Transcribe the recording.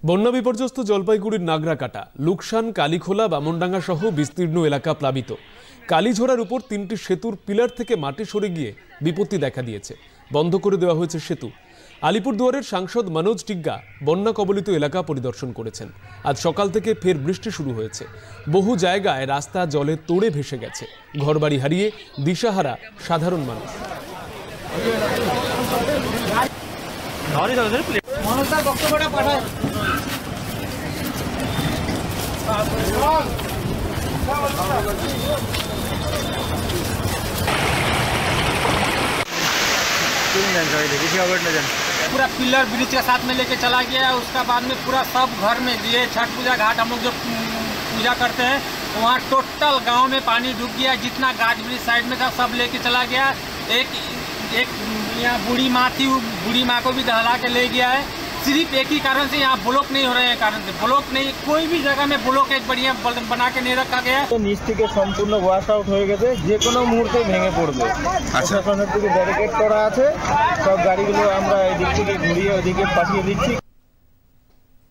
বন্যা বিপর্যস্ত জলপাইগুড়ির নাগরাকাটা, লুকসান, কালীখোলা, বামনডাঙ্গা সহ বিস্তীর্ণ এলাকা প্লাবিত। কালীঝোড়ার উপর 3টি সেতুর পিলার থেকে মাটি সরে গিয়ে বিপত্তি দেখা দিয়েছে। বন্ধ করে দেওয়া হয়েছে সেতু। আলিপুরদুয়ারের সাংসদ মনোজ টিগ্গা বন্যা কবলিত এলাকা পরিদর্শন করেছেন। আজ সকাল থেকে ফের বৃষ্টি শুরু হয়েছে। বহু জায়গায় রাস্তা জলে তোড়ে ভেসে গেছে। ঘরবাড়ি হারিয়ে দিশাহারা সাধারণ মানুষ। पूरा पिलर ब्रिज के साथ में लेके चला गया। उसका बाद में पूरा सब घर में ये छठ पूजा घाट हम लोग जो पूजा करते हैं वहाँ टोटल गांव में पानी डूब गया। जितना गाछ ब्रिज साइड में था सब लेके चला गया। एक यहाँ बूढ़ी माँ थी, बूढ़ी माँ को भी दहला के ले गया है। सिर्फ एक ही कारण से यहाँ ब्लॉक नहीं हो रहे हैं, कारण से ब्लॉक नहीं, कोई भी जगह में ब्लॉक एक बढ़िया बना के नहीं रखा गया। तो নিচ থেকে সম্পূর্ণ ওয়াশ আউট হয়ে গেছে, যে কোনো মুহূর্তে ভেঙে পড়বে। প্রশাসনের দিকে ব্যারিকেড করা আছে, সব গাড়িগুলো আমরা এই দিক থেকে ঘুরিয়ে ওদিকে পাঠিয়ে দিচ্ছি।